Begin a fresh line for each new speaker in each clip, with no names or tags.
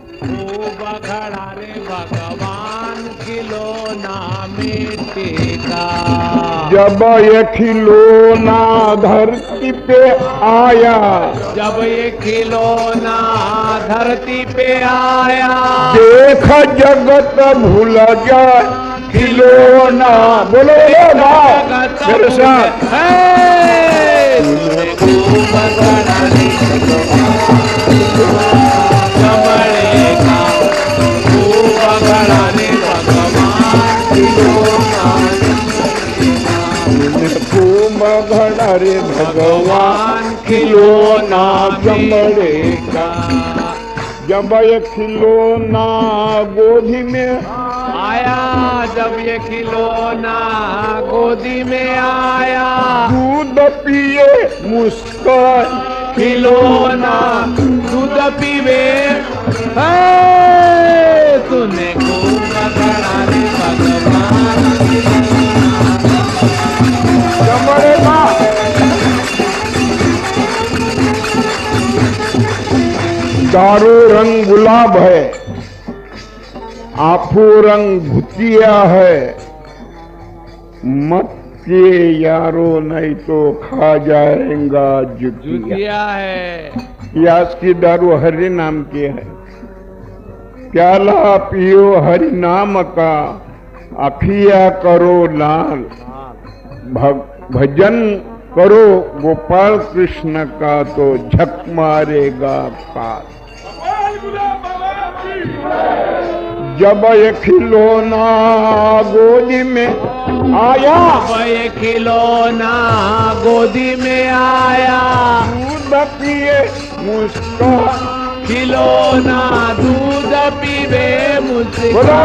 खूब खड़ा रे भगवान खिलौना मिट्टी का।
जब ये खिलौना धरती पे आया,
जब ये खिलौना धरती पे आया,
देख जगत भूल जाए खिलौना। बोलो
जगत
मेरे साथ।
तूने खूब खड़ा रे चमड़े का, खूब खड़ा रे भगवान खिलौना
खूब घड़ा रे भगवान खिलौना चमड़े का। जब ये खिलौना गोदी में
आया, जब ये खिलौना गोदी में आया,
दूध पिए मुस्कान
खिलौना दूध पीवे। तूने खूब खड़ा रे भगवान
चमड़े का। दारू रंग गुलाब है, आफू रंग भुतिया है। मत पिए यारो नहीं तो खा जाएगा जुतिया।
जुतिया है।
यास की दारू हरि नाम की है। प्याला पियो हरि नाम का, अखिया करो लाल। भजन करो गोपाल कृष्ण का तो झक मारेगा काल। जब ये खिलौना गोदी में आया,
जब ये खिलौना गोदी में आया,
दूध पिए मुस्कान।
खिलौना दूध पीवे मुझसे।
बोलो।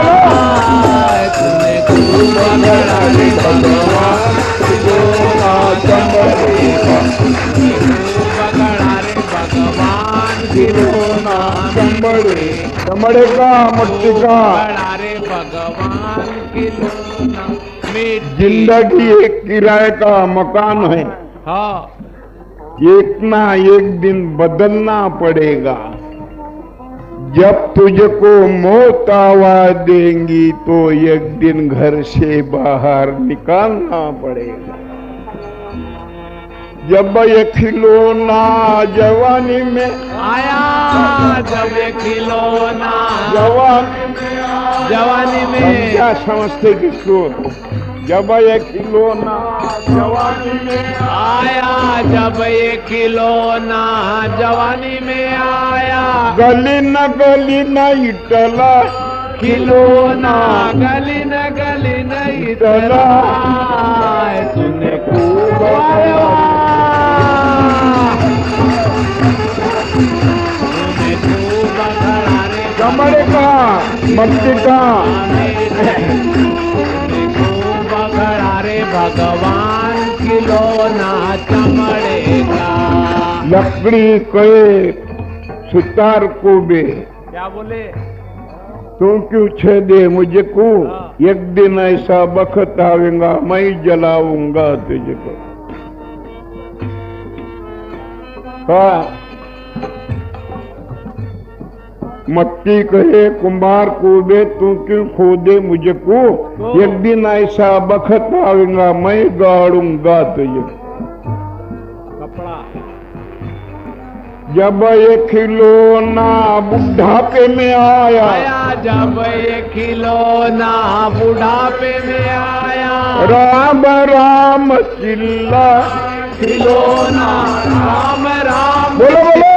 तूने खूब खड़ा रे भगवान
खिलौना चमड़े का।
खूब खड़ा रे भगवान खिलौना
चमड़े चमड़े का, मट्टी का।
खड़ा रे भगवान खिलौना मिट्टी।
जिंदगी एक किराए का मकान है,
हाँ,
एक ना एक दिन बदलना पड़ेगा। जब तुझको मौत आवाज देंगी तो एक दिन घर से बाहर निकालना पड़ेगा। जब ये खिलौना जवानी में
आया, जब ये खिलौना जवानी में
हम क्या समझते किसको? जब ये खिलौना जवानी में
आया, जब ये खिलौना जवानी में आया,
गली न इटला
खिलौना गली न इतला। तूने खूब तूने खूब खड़ा रे
चमड़े का, मट्टी का।
खूब खड़ा रे भगवान खिलौना चमड़े का।
लकड़ी के सुतार को बे,
क्या बोले?
तू क्यों छेदे मुझको? एक दिन ऐसा वक्त आवेगा मैं जलाऊंगा तुझको। मट्टी कहे कुंभार को बे, तू क्यों खोदे मुझको? एक दिन ऐसा वक्त आवेगा मैं गाड़ूंगा तुझको।
कपड़ा
जब ये खिलौना बुढ़ापे में आया,
जब ये खिलौना बुढ़ापे में आया,
राम राम चिल्ला
खिलौना राम राम।
बोलो बोलो।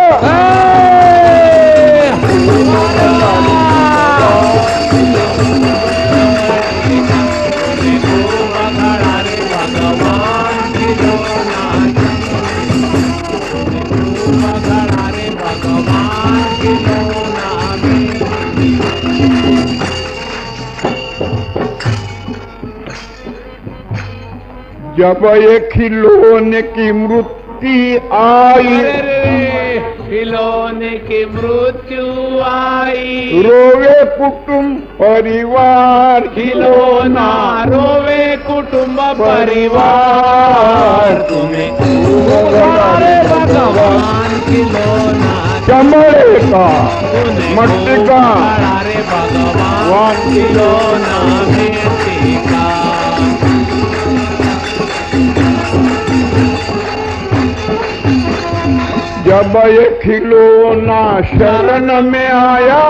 खड़ा रे भगवान खिलौना, खड़ा रे भगवान खिलौना।
जब ये खिलौने की मृत्यु आई,
खिलौने की मृत्यु आई,
रोवे कुटुंब परिवार।
खिलौना रोवे कुटुंब परिवार। तुम्हें भगवान खिलौना
चमड़े का
तूने
मट्टी
खूब
का
गढ़ा रे भगवान खिलौना मिट्टी का।
जब ये खिलौना शरण में आया,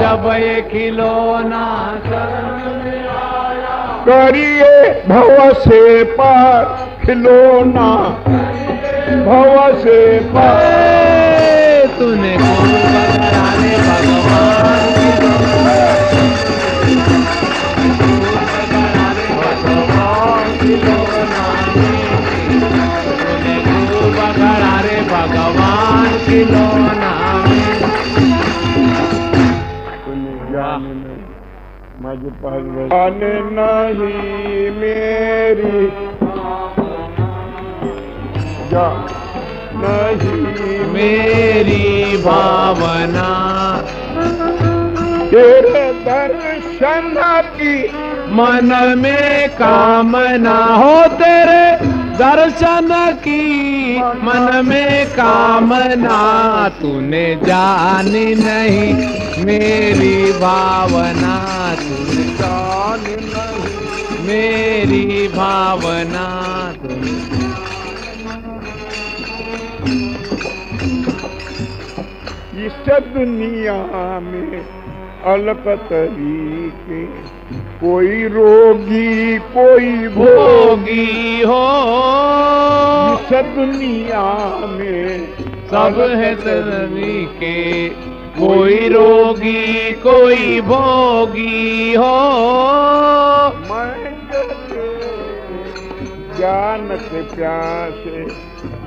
जब ये खिलौना शरण में आया,
करिए भव से पार खिलौना भव से पार।
तूने खूब गढ़ा रे भगवान खिलौना मिट्टी का। तूने खूब गढ़ा रे भगवान खिलौना
माझे पास आने नहीं मेरी जा नहीं
मेरी भावना,
तेरे दर्शन की
मन में कामना हो, तेरे दर्शन की मन में कामना। तूने जानी नहीं मेरी भावना, तूने
जाने नहीं
मेरी भावना। तूने
इस दुनिया में अलग तरीके, कोई रोगी कोई
भोगी हो,
इस दुनिया में
सब है तरीके, कोई रोगी कोई भोगी हो।
मैं ज्ञान के प्यासे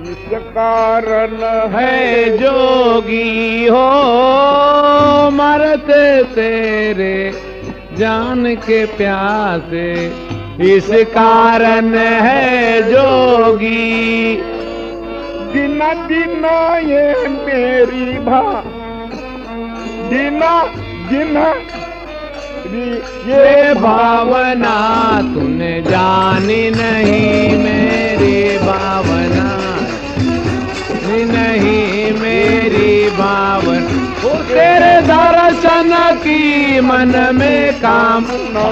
इस कारण
है जोगी हो, मरते तेरे जान के प्यासे इस कारण है जोगी।
दिना दिना ये मेरी दिना दिना
ये भावना, तूने जानी नहीं मेरी भावना, नहीं मेरी भावना। वो तेरे दर्शन की मन में कामना,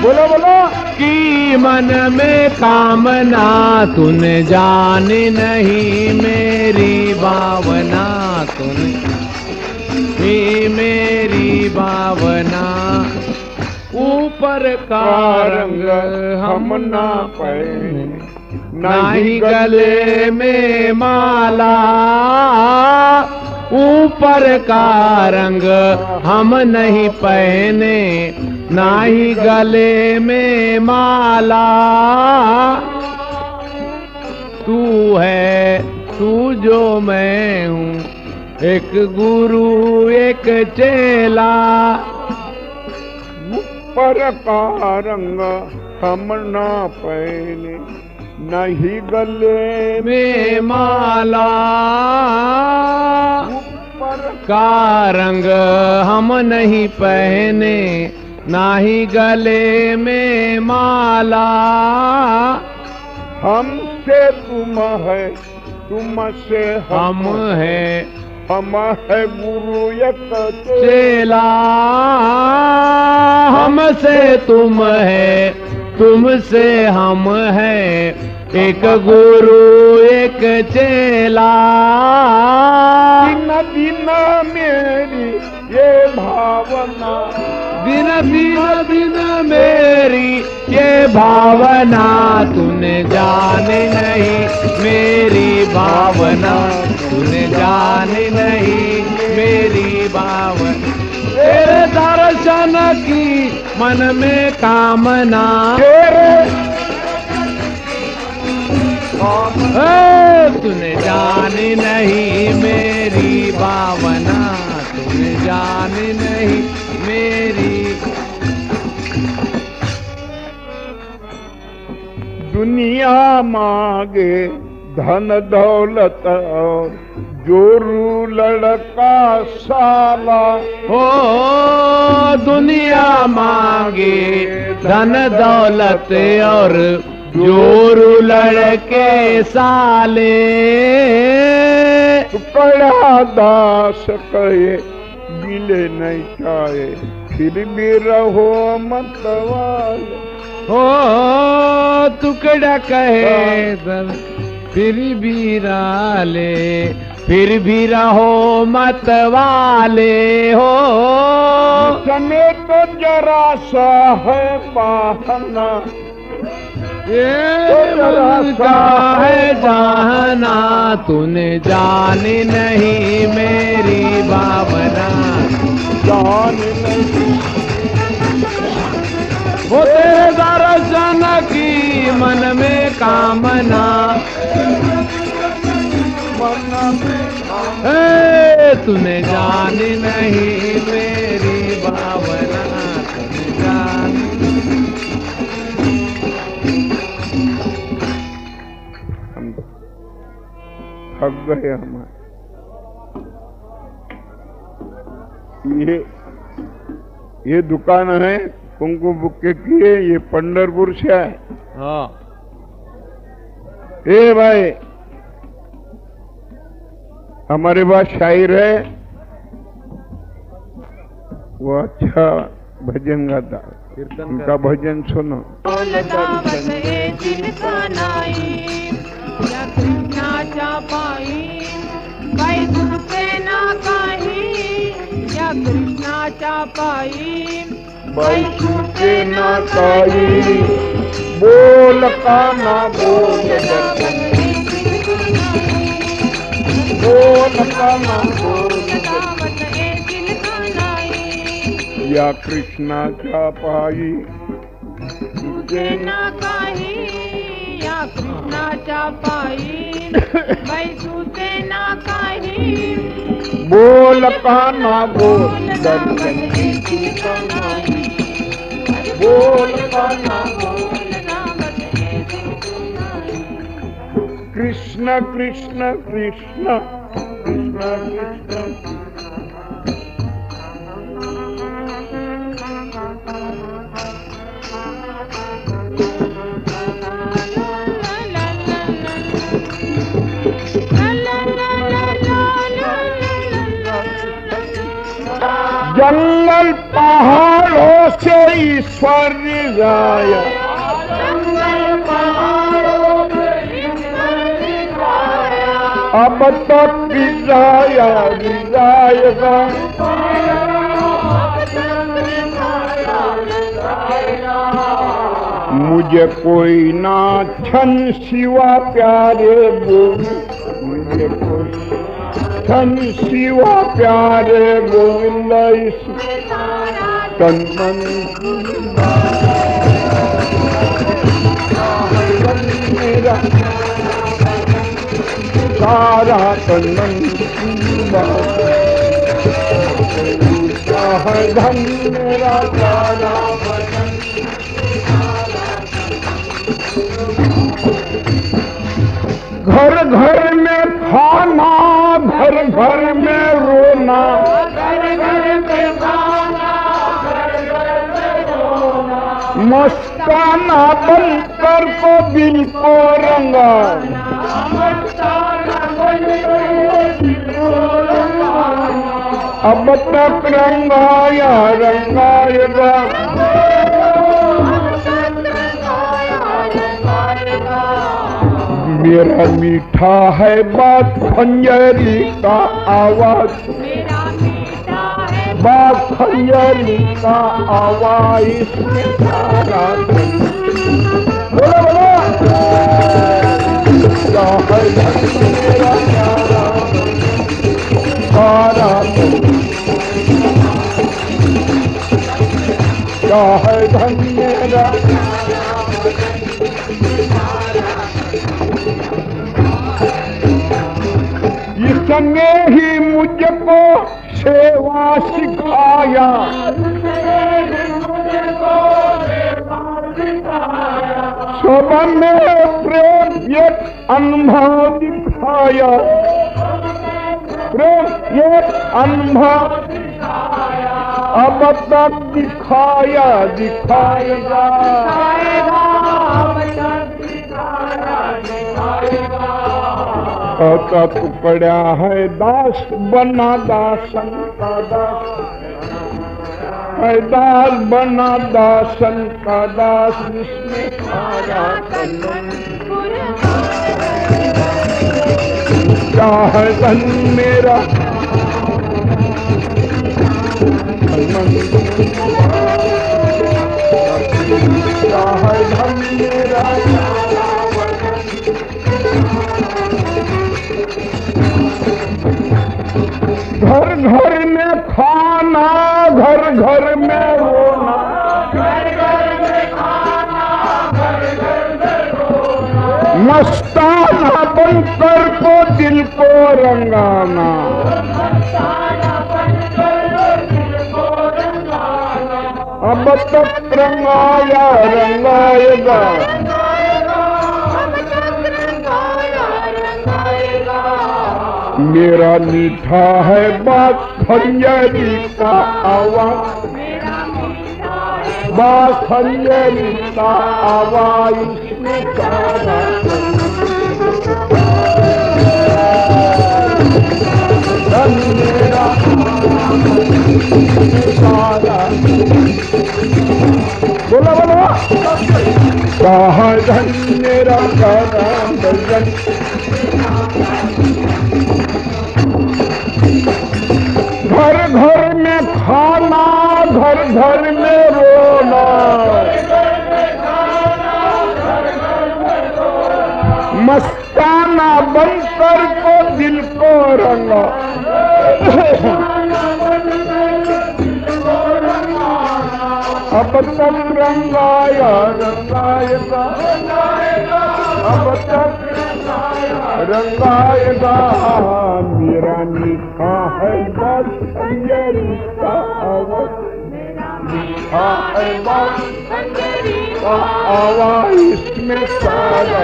बोलो बोलो
की मन में कामना। तूने जानी नहीं मेरी भावना, तूने ही मेरी भावना। ऊपर का रंग
हम ना पहने,
नहीं गले में माला, ऊपर का रंग हम नहीं पहने, नहीं गले में माला। तू है तू जो मैं हूँ, एक गुरु एक चेला।
ऊपर का रंग हम ना पहने, नहीं गले
में माला,
ऊपर
का रंग हम नहीं पहने, नाही गले में माला।
हमसे तुम है तुमसे
हम है
हम है गुरु एक
चेला, हमसे तुम है तुमसे हम है, एक गुरु एक चेला।
दिन दिन मेरी ये भावना,
दिन दिन दिन मेरी ये भावना। तूने जाने नहीं मेरी भावना, तूने जाने नहीं मेरी भावना। तेरे दर्शन की मन में कामना, तूने जाने नहीं मेरी भावना, तूने जाने नहीं मेरी।
दुनिया मांगे धन दौलत और जोरू लड़का साला,
हो दुनिया मांगे धन दौलत और जोरू लड़के साले
टुकड़ा दास कहे गिले नहीं चाहे फिर भी रहो मतवाले।
हो टुकड़ा कहे फिर भी राले फिर भी रहो मत वाले हो।
समय तो जरा सा है बहाना
ये का है जाना तूने जानी नहीं मेरी भावना
जान नहीं
वो तेरे दर्शन की मन में कामना तूने जानी नहीं मेरी भावना तूने जानी।
थक गए हमारे। ये दुकान है कुंकु बुक्के की है, ये पंढरपुर से है।
हाँ
ए भाई हमारे पास शायर है, वो अच्छा भजन गाता, उनका भजन सुनो।
कृष्णाच्या पायी
बैठे ना काई बोल का ना बोल बोल का ना बोल या कृष्णाच्या पायी
तुझे ना काही या कृष्णाच्या पायी बैठूचे ना काही
बोल का ना बोल दर्शन बोल का ना कृष्ण कृष्ण कृष्ण कृष्ण कृष्ण जंगल पहाड़ों से ईश्वर आया, अब तक विजाया विजाएगा मुझे कोई ना छन सिवा प्यारे बोल, मुझे कोई छन सिवा प्यारे गोविंद तन मन मेरा सारा तन मन धन मेरा सारा घर घर में खाना घर घर में रोना घर घर में खाना घर घर में रोना मस्ताना बनकर को दिल को रंगा अब तक रंगाया रंगाएगा मेरा मीठा है बात खंजरी का आवाज, बात खंजरी का आवाज इसमें सारा बोलो बोलो क्या है मेरा सारा क्या है धन मेरा इसने ही मुझको सेवा सिखाया, सब में प्रेम एक अनुभव दिखाया, प्रेम एक अनुभव अब तक दिखाया दिखाएगा कहता तू पड़ा है दास बना दासन का दास, है दास बना दासन का दास, इसमें सारा क्या है धन मेरा क्या है धन मेरा। घर घर में खाना, घर घर में रोना, घर घर में खाना, घर घर में रोना, मस्ताना बनकर को दिल को रंगाना, मस्ताना बनकर दिल को रंगाना, अब तक रंगाया रंगाएगा, मेरा मीठा है बात खंजरी का आवाज, बात खंजरी का आवाज, इसमें सारा धन मेरा सारा। बोला बोला कहा धन मेरा सारा भजन। घर घर में खाना, घर घर में रोना, मस्ताना बनकर को दिल को रंगा, अब तक रंगाया रंगाएगा, अब तक रंगाएगा, मेरा मीठा है बस खंजरी का आवाज, मीठा है बस खंजरी का आवाज, इसमें सारा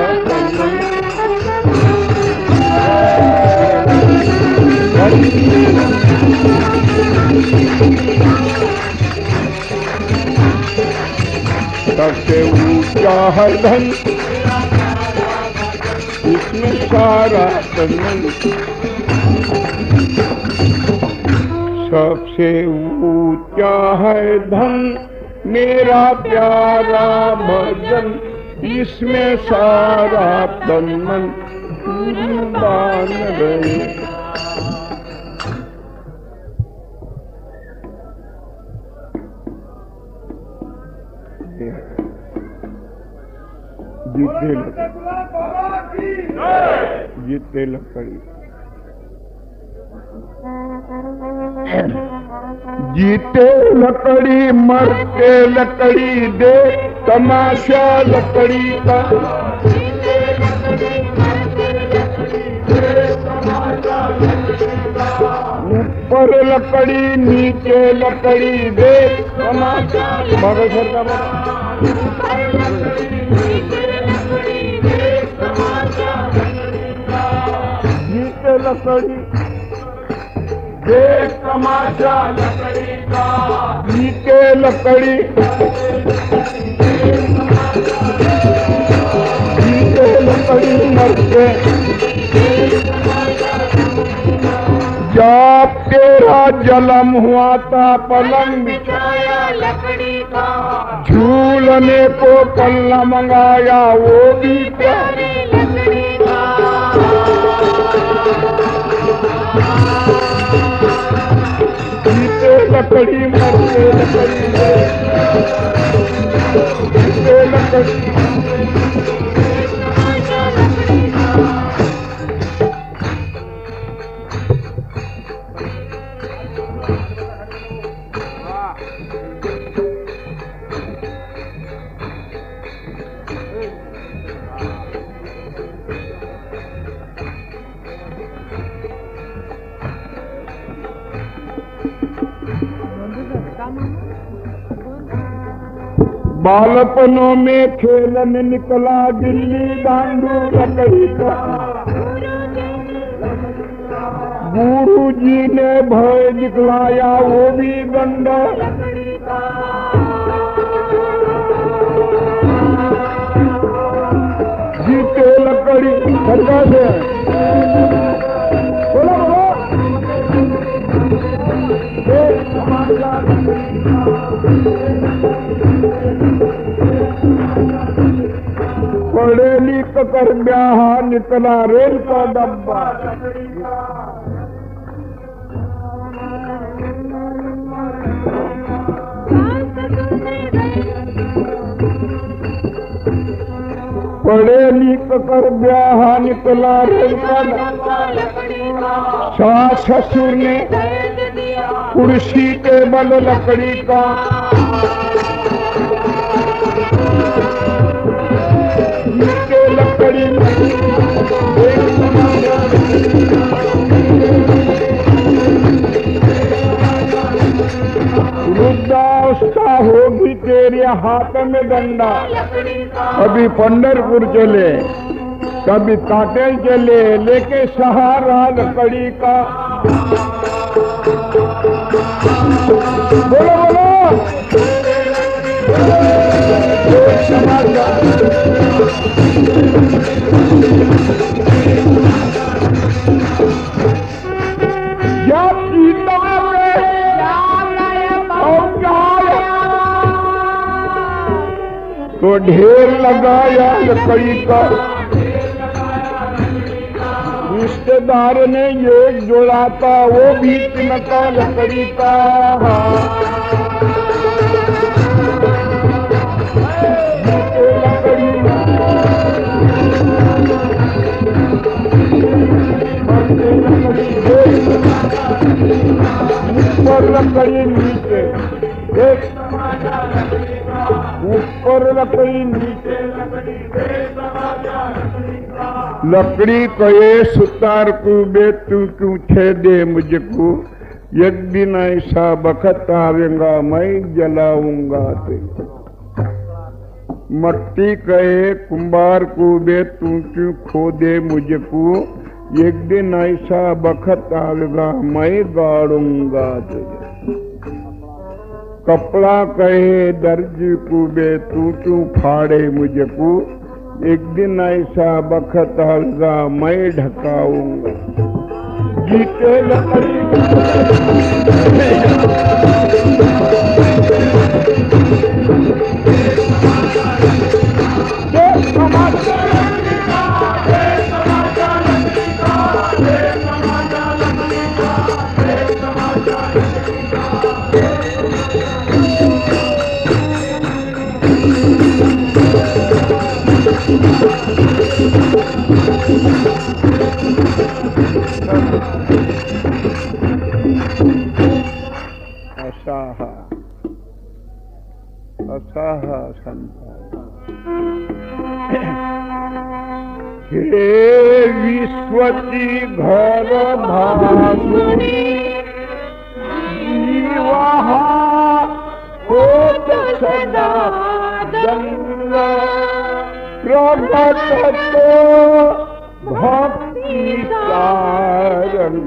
सबसे ऊंचा है धन, इसमें सारा धन, सबसे ऊंचा है धन मेरा प्यारा भजन, इसमें सारा तन मन कुर्बान रहे। जीते लकड़ी, जीते लकड़ी मरते लकड़ी, दे तमाशा लकड़ी का, ऊपर लकड़ी नीचे लकड़ी, दे तमाशा भगत जीते लकड़ी, देख तमाशा लकड़ी का, जीते लकड़ी, जीते लकड़ी मरते, जब तेरा जन्म हुआ था पलंग बिछाया लकड़ी का, झूलने को पल्ला मंगाया वो भी प्यारी लकड़ी का, जीते लकड़ी मरते लकड़ी, जीते लकड़ी। बालपनों में खेलन निकला दिल्ली दांडू लकड़ी का, गुरु जी ने भय दिखलाया वो भी गंडा, जीते लकड़ी सरकार से बोलो बोलो पढ़े लिख कर ब्याह निकला रेल का डब्बा पढ़े लिख कर ब्याह निकला रेल का डब्बा सास ससुर ने कुर्सी टेबल लकड़ी का नीचे लकड़ी वृद्धावस्था होगी तेरे हाथ में डंडा कभी पंढरपुर चले कभी काटेल चले लेके सहारा लकड़ी का बोलो बोलो या पीता तो ढेर लगाया लकड़ी का रिश्तेदार ने एक जोड़ा था वो भी तिनका लकड़ी का ऊपर लकड़ी नीचे ऊपर लकड़ी नीचे लकड़ी कहे सुतार को बे तू क्यों छेदे मुझको एक दिन ऐसा बखत आवेगा मैं जलाऊंगा तुझको मट्टी कहे कुंभार को बे तू क्यों खोदे मुझको एक दिन ऐसा बखत आवेगा मैं गाड़ूंगा तुझे कपड़ा कहे दर्जी को बे तू क्यों फाड़े मुझको एक दिन ऐसा बखत आवेगा मैं ढकाऊंगा जीते लकड़ी असाहा हे विश्वती घर भासुरी जीवहा होत सदा जंग प्रगट तो भक्ति कारण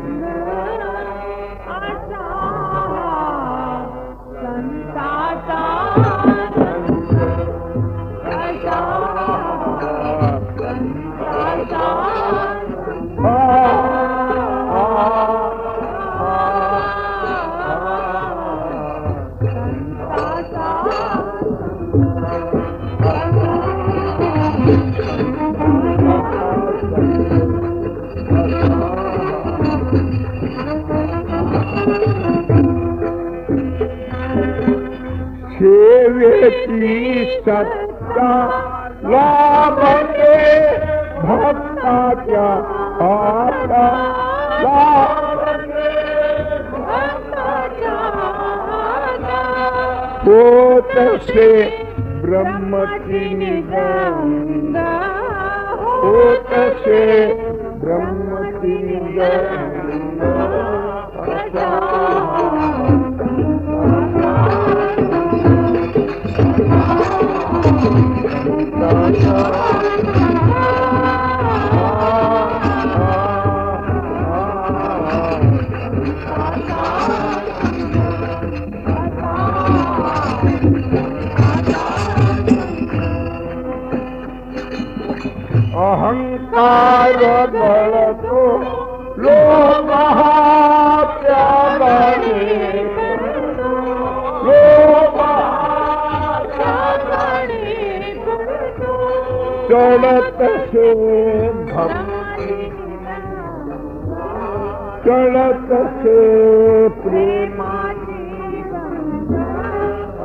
सेवेती सत्ता लाभते भक्ताच्या आता होत से ब्रह्म की निगंगा होत से ब्रह्म की निगंगा अहंकार संसार गळतो लोक हा त्यागाने लोक हा त्यागाने चढत से चढत से प्रेमाची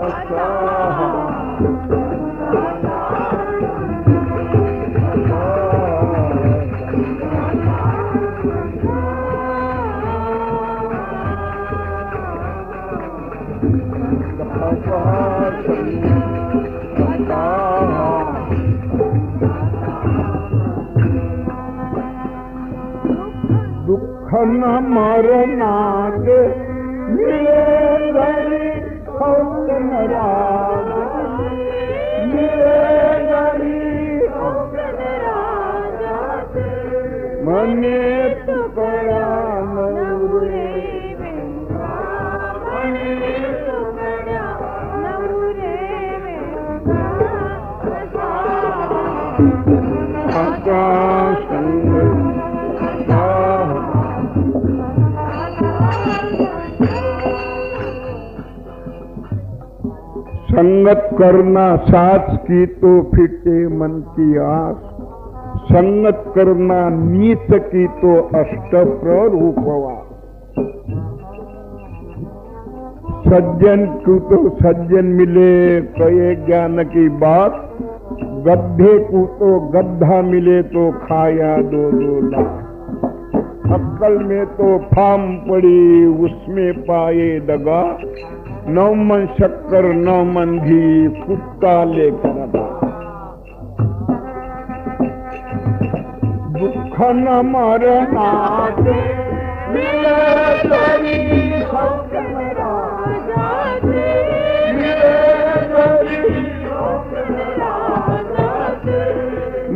असा दुःख न मरणाचे मिळे घरी हौस न राग मिळे घरी हौस न राग मने तुकड्या नवरे मने तुकड्या नवरे आकाश संगत करना साच की तो फिटे मन की आस संगत करना नीत की तो अष्ट प्ररूपवा सज्जन को तो सज्जन मिले कहे ज्ञान की बात गड्ढे को तो गड्ढा मिले तो खाया दो लाख अक्कल में तो फाम पड़ी उसमें पाए दगा 9 मन शक्कर 9 मन घी कुत्ता लेकर दुख न मरना मिले घरी हौस न राग मिले घरी हौस न राग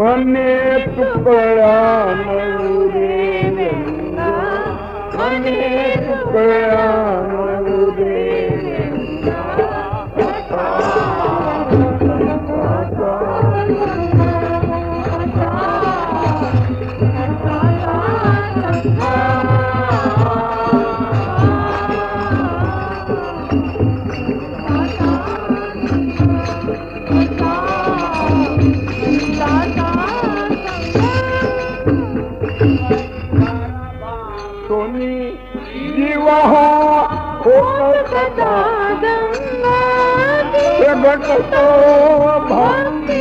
मने टुकड़ा नवरे मने टुकड़ा नवरे सोनी जीवा प्रगटतो भक्ति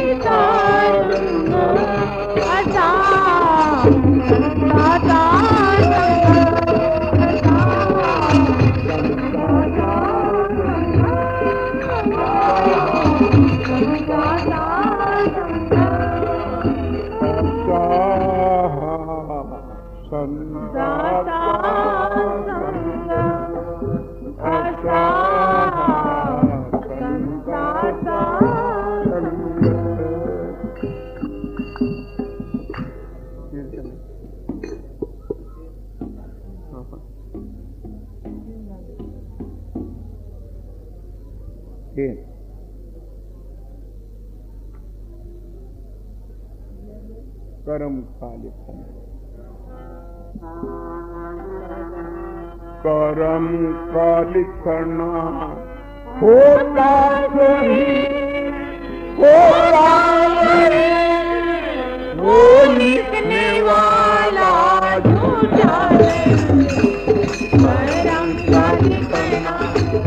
कर्म का लिखना कर्म का लिखना होता नहीं होता नहीं वो लिखने वाला झूठा नहीं कर्म का लिखना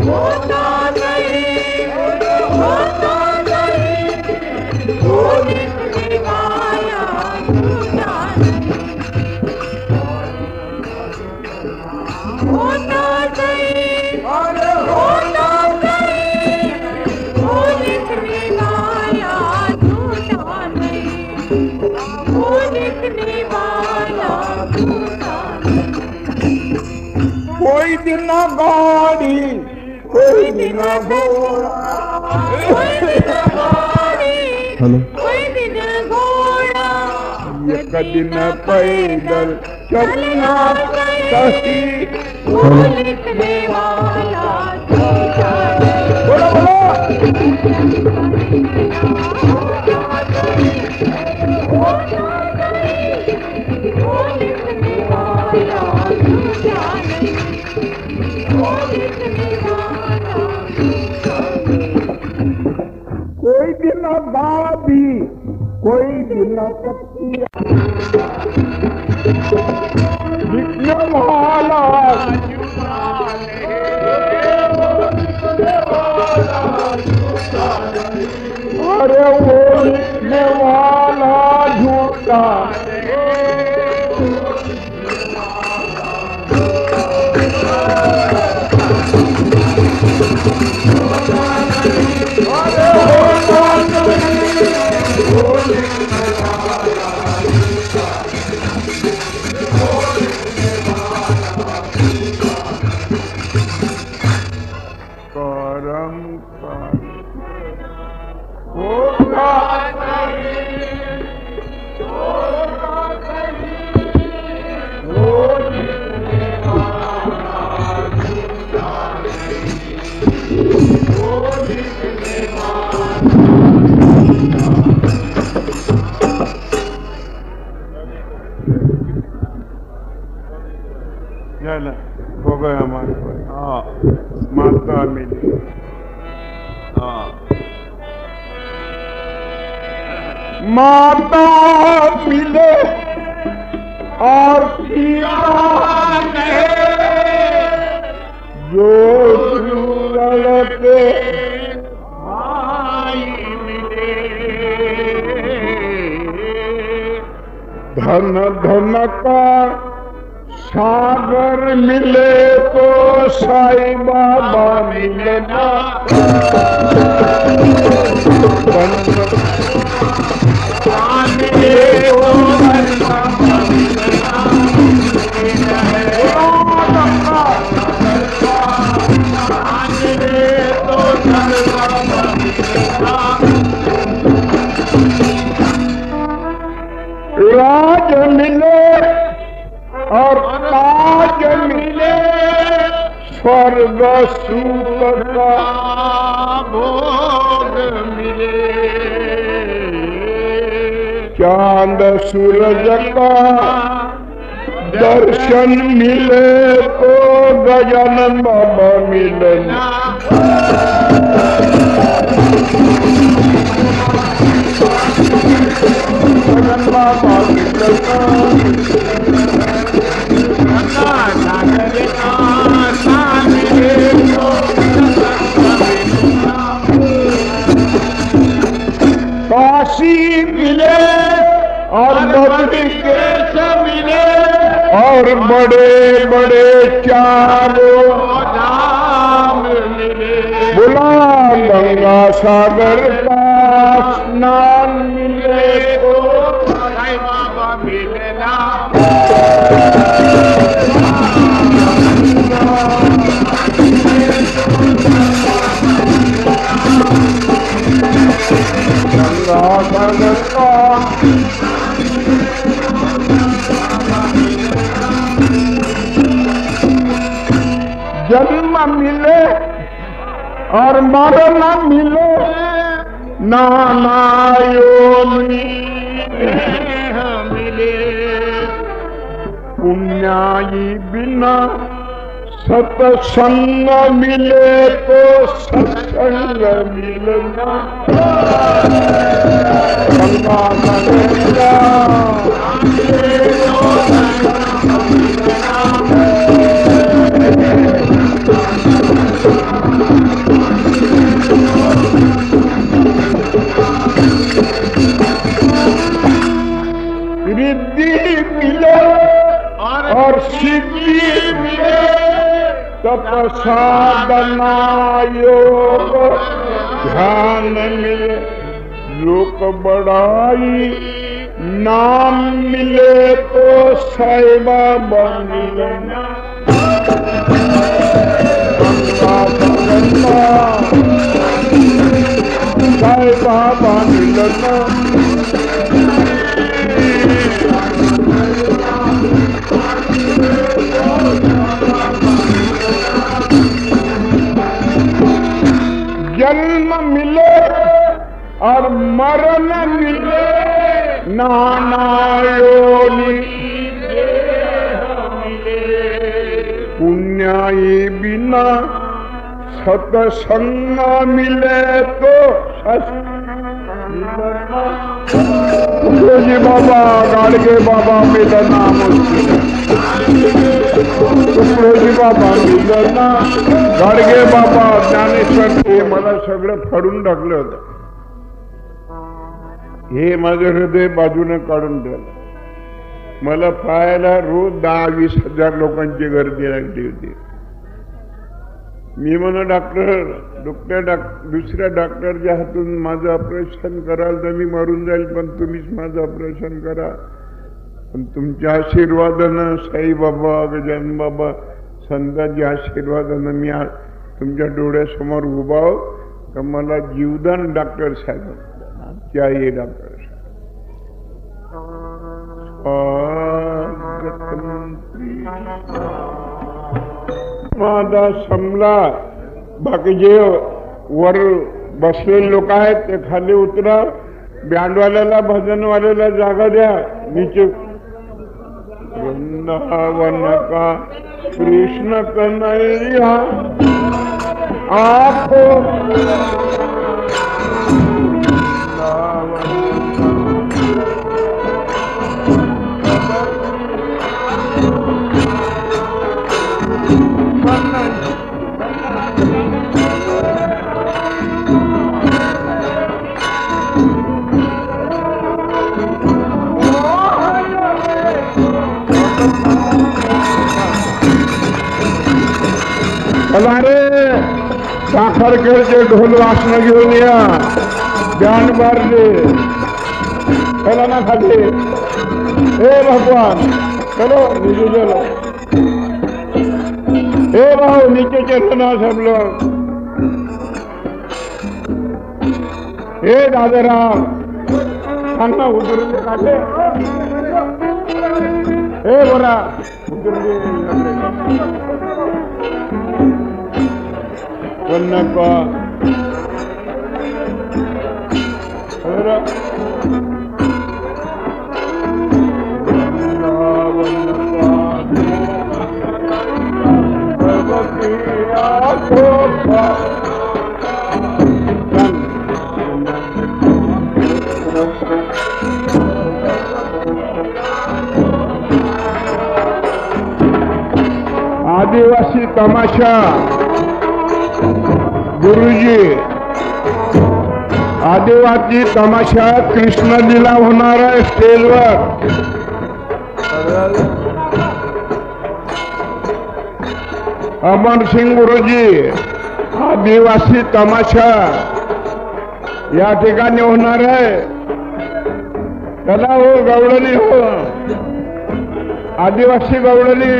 होता नहीं होता नहीं वो लिखने वाला झूठा नहीं होता नहीं होता नहीं वो लिखने वाला झूठा नहीं वो लिखने वाला झूठा नहीं कोई दिन गाड़ी कोई दिन घोड़ा कोई दिन गाड़ी कोई दिन घोड़ा एक दिन पैदल चलना सही वो लिखने वाला झूठा नहीं बोलो बोलो लगा भी कोई दिन लिखने वाला अरे वो लिखने वाला झूठा हो गए हमारे पास। हाँ माता मिली। हाँ माता मिले और पिता ने जो लड़के भाई मिले धन धन का सागर मिले तो साईं बाबा मिलना राज मिले और ताज मिले स्वर्ग सुख का भोग मिले चांद सूरज का दर्शन मिले तो गजानन बाबा मिलना गजानन बाबा मिलना काशी मिले और बद्री केश मिले और बड़े बड़े चारों धाम मिले बुला गंगा सागर का स्नान मिले तो साईं बाबा मिलना जन्म मिले और मरण मिले नाना योनि मिले पुण्याई बिना सत्संग मिले तो सत्संग मिलना गंगा गंगा रिद्धि मिले और सिद्धि मिले तपसाधना योग ध्यान मिले लोक बड़ाई नाम मिले तो साईं बाबा मिलना साईं बाबा मिलना जन्म मिले और मरण मिले नाना योनि पुण्याई बिना सत्संग मिले तो तुकडोजी बाबा गाडगे बाबा मिलना मुश्किल तुकडोजी बाबा मिलना गाडगे बाबा ज्ञानेश्वर हे मला सगळं फाडून टाकलं होतं. हे माझं हृदय बाजूने काढून ठेवलं. मला पाहायला रोज 10-20 हजार लोकांची गर्दी लागली होती. मी म्हणा दुसऱ्या डॉक्टरच्या हातून माझं ऑपरेशन कराल तर मी मरून जाईल, पण तुम्हीच माझं ऑपरेशन करा. पण तुमच्या आशीर्वादानं साईबाबा गजानन बाबा संतांच्या आशीर्वादानं मी आज तुमच्या डोळ्यासमोर उभा आहो. तर मला जीवदान डॉक्टर साहेब त्याही डॉक्टर माझा समला. बाकी जे वर बसलेले लोक आहेत ते खाली उतरा. बँडवाल्याला भजनवाल्याला जागा द्या. नीचे वृंदावन का कृष्ण कन्हैया आपको चला रे साखरखेडचे ढोल वासनं घेऊन या. बँड मारले. चला ना खाली. हे भगवान चलो नीचे चलो. हे भाऊ नीचे चलो ना सब लोग. हे दादाराम सांग उतरून दे खाली. हे बोला उतरून दे. वन्नप्पा आदिवासी तमाशा गुरुजी. आदिवासी तमाशा कृष्ण लीला होणार आहे स्टेजवर. अमर सिंग गुरुजी आदिवासी तमाशा या ठिकाणी होणार आहे. चला हो गवळणी हो आदिवासी गवळणी.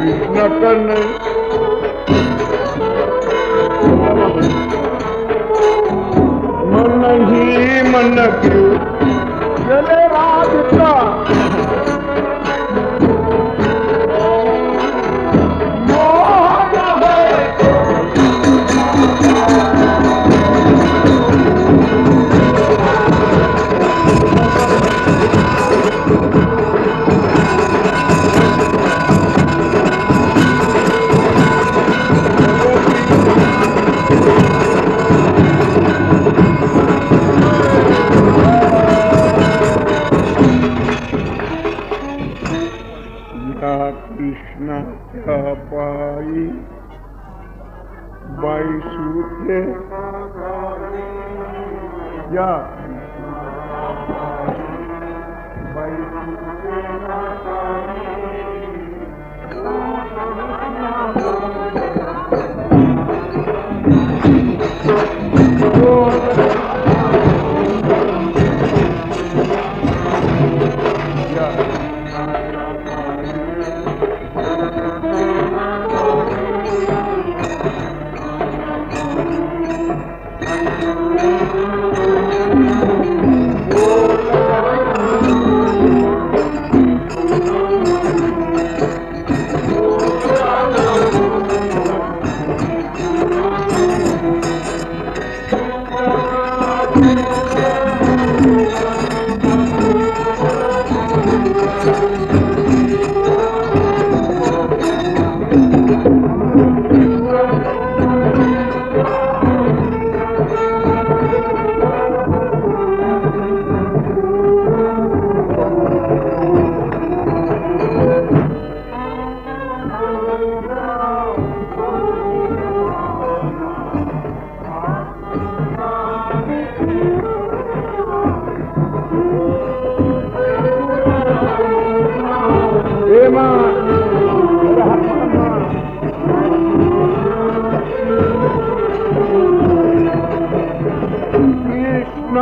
कृष्ण कन्हैया मन ही मन क्यों चले राधिका. कृष्णाच्या पायी बाई सुटे या बाई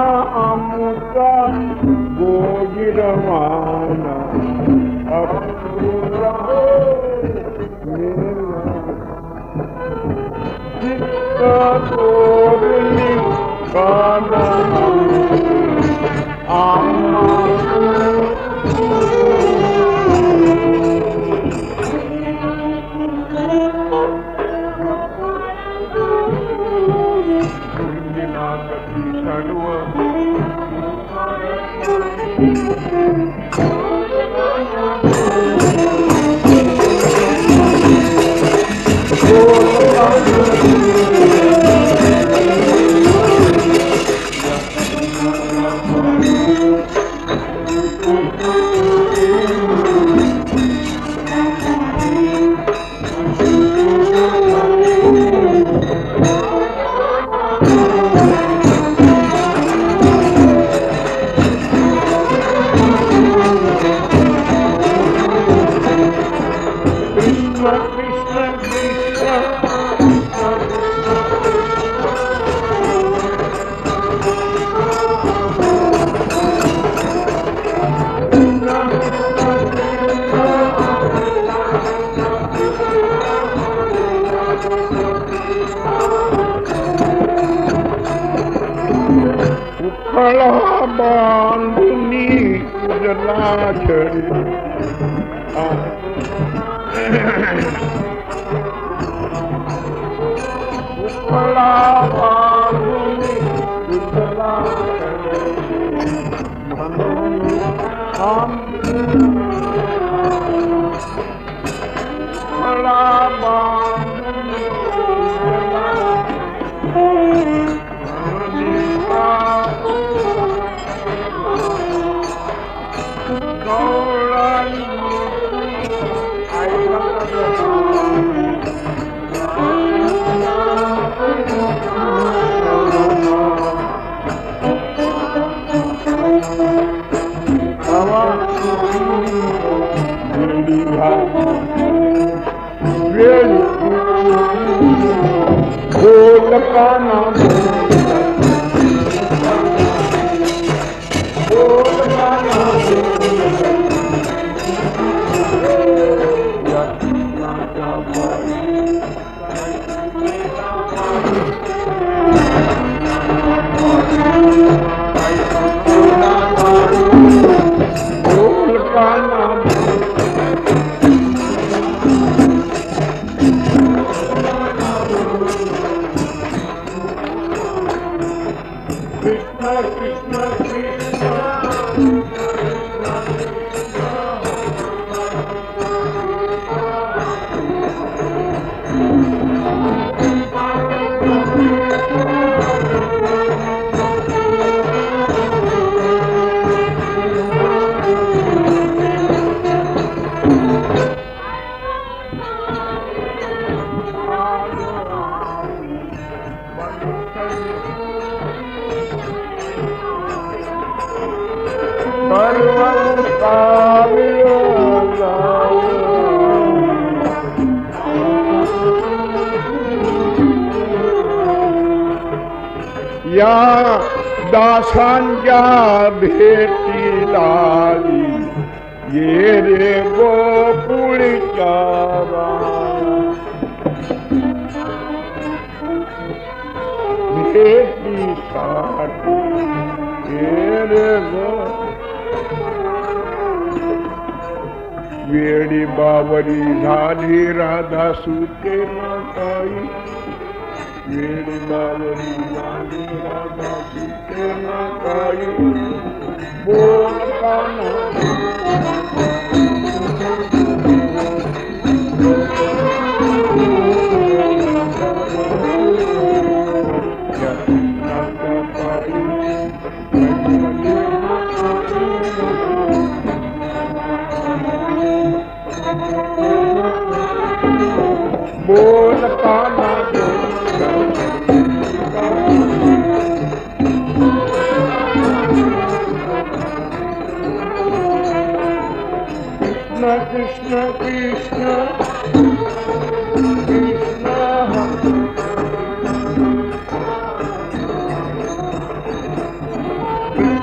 अमुका गोगिरवाना अपूरा मेरा जिसका तोरनी काना आमा बांधनी उजला छड़ी उपला बांधनी उजला हम उपला बांधनी या दासांच्या भेटी लाली ये रे गोकुळीच्या भेटीसाठी ये रे वेडी बावरी झाली राधा सुते काही वेडी बावरी झाली राधा सुते काही बोलताना Krishna Krishna Krishna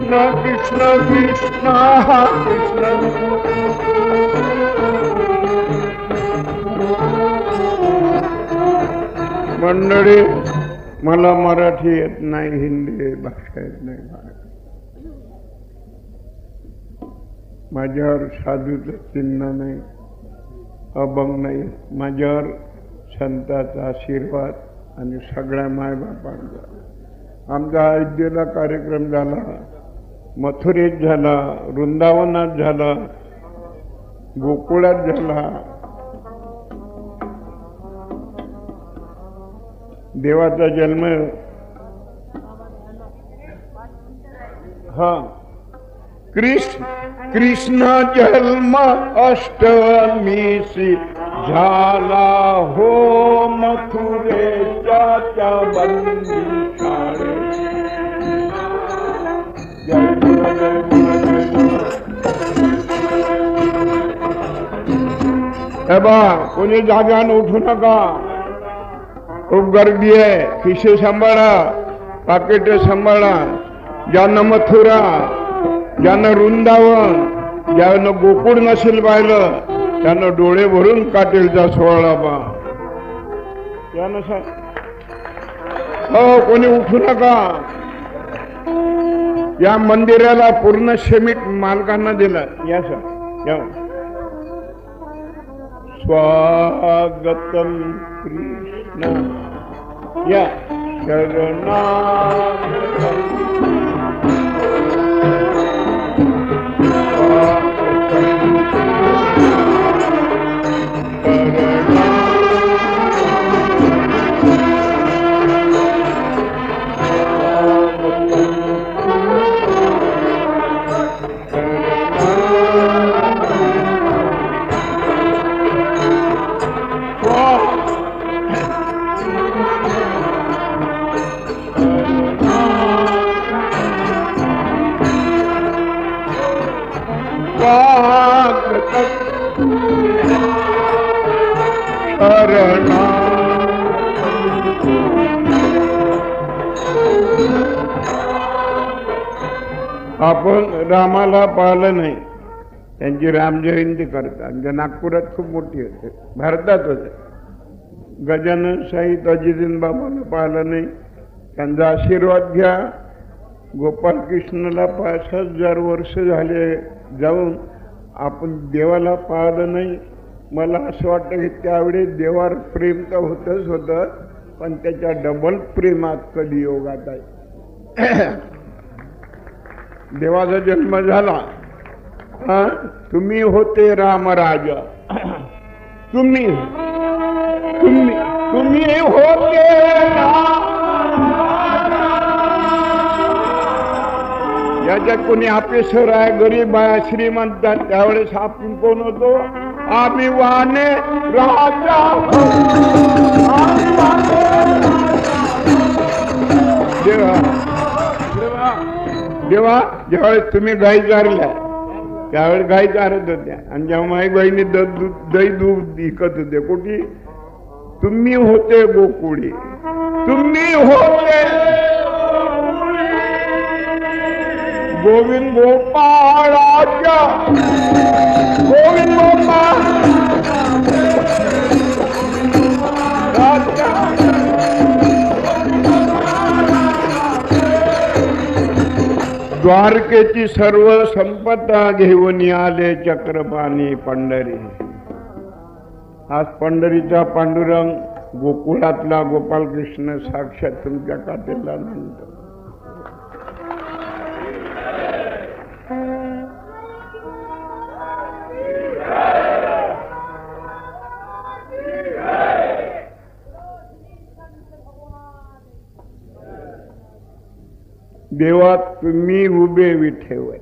Krishna Krishna Krishna Krishna. मंडळी, मला मराठी येत नाही, हिंदी भाषा येत नाही, माझ्यावर साधूचं चिन्ह नाही, अभंग नाही, माझ्यावर संतांचा आशीर्वाद आणि सगळ्या मायबापांचा। आमचा अयोध्येला कार्यक्रम झाला, मथुरेत झाला, वृंदावनात झाला, गोकुळात झाला, देवाचा जन्म हा कृष्ण जन्म अष्टमीसी झाला हो मथुरेच्या त्या बंदी शाळेत। कोणी जाग्यान उठू नका, खूप गर्दी आहे, खिसे सांभाळा, पाकिट सांभाळा। ज्यानं मथुरा, ज्यानं वृंदावन, ज्यानं गोकुळ नसेल पाहिलं त्यानं डोळे भरून काटेलचा सोहळा पा। हो, कोणी उठू नका। या मंदिराला पूर्ण श्रमिक मालकांना दिलं। या सर, या स्वागतम कृष्ण या शरणा आपण रामाला पाहिलं नाही, त्यांची रामजयंती करतात, म्हणजे नागपुरात खूप मोठी होते, भारतात होते। गजानन शाहीत अजितीन बाबाला पाहिलं नाही, त्यांचा आशीर्वाद घ्या। गोपाल कृष्णाला 65,000 वर्ष झाले जाऊन आपण देवाला पाहिलं नाही। मला असं वाटतं की त्यावेळी देवावर प्रेम तर होतच होतं, पण त्याच्या डबल प्रेमात कधी योगात आहे। देवाचा जन्म झाला, तुम्ही होते रामराजा, तुम्ही तुम्ही तुम्ही होते याच्यात कोणी ऑफिसर आहे, गरीब आहे, श्रीमंत आहे, त्यावेळेस आपण कोण होतो? आम्ही वाने राजा। देवा देवा देवा, ज्यावेळेस तुम्ही गाई चारल्या त्यावेळेस गाई चारत होत्या, आणि जेव्हा माझी बहिणी दही दूध विकत होते, कुठे? तुम्ही होते गोकुळी, तुम्ही होते गोविंद गोपाळ राजा, गोविंद गोपाळ राजा। द्वारकेची सर्व संपदा घेऊन आले चक्रपाणी पंढरी। आज पंढरीचा पांडुरंग, गोकुळातला गोपाल कृष्ण साक्षात तुमच्या कातेला म्हणतो। देवा तुम्ही उभे विठेवर,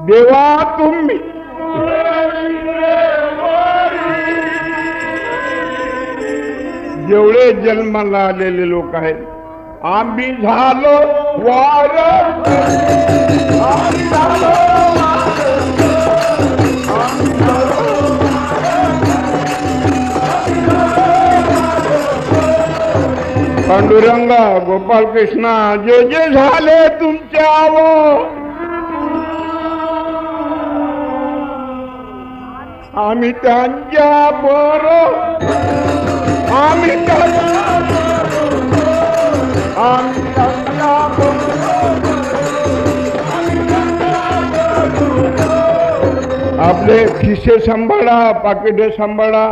देवा तुम्ही जेवढे जन्माला आलेले लोक आहेत, आम्ही झालो वार, आम्ही झालो पांडुरंगा गोपाल कृष्णा जे जे झाले तुमच्या आम्ही त्यांच्या बरोबर आम्ही त्यांच्या आपले खिसे सांभाळा पाकिटे सांभाळा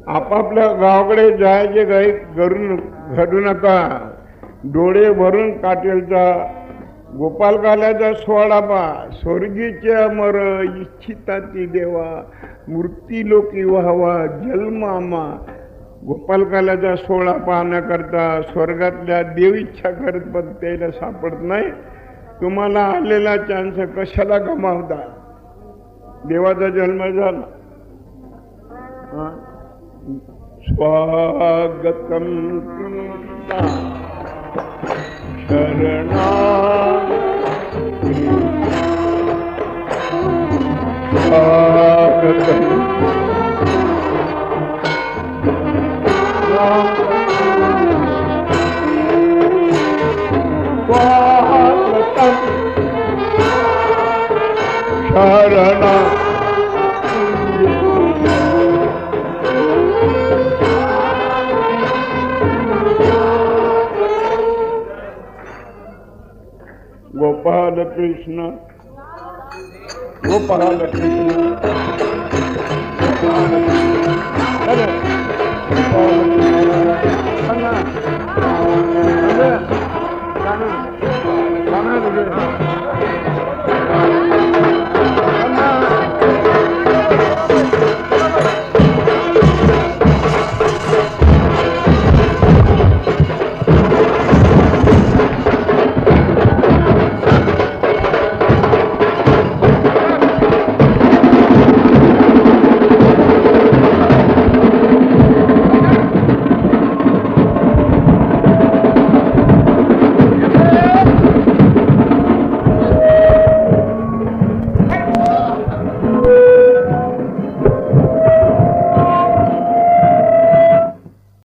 आपापल्या गावाकडे जायचे काही घडू नका डोळे भरून काटेलचा गोपाल काल्याचा सोहळा पा स्वर्गीचे अमर इच्छिता ती देवा मूर्ती लोकी व्हावा जन्मामा गोपाल काल्याचा सोहळा पाहण्याकरता स्वर्गातल्या देव इच्छा करत पण त्याला सापडत नाही तुम्हाला आलेला चान्स कशाला गमावता देवाचा जन्म झाला स्वागतम तुमचा शरणा स्वागतम स्वागतम शरणा गोपाल कृष्ण गोपाल कृष्ण गोपाल कृष्ण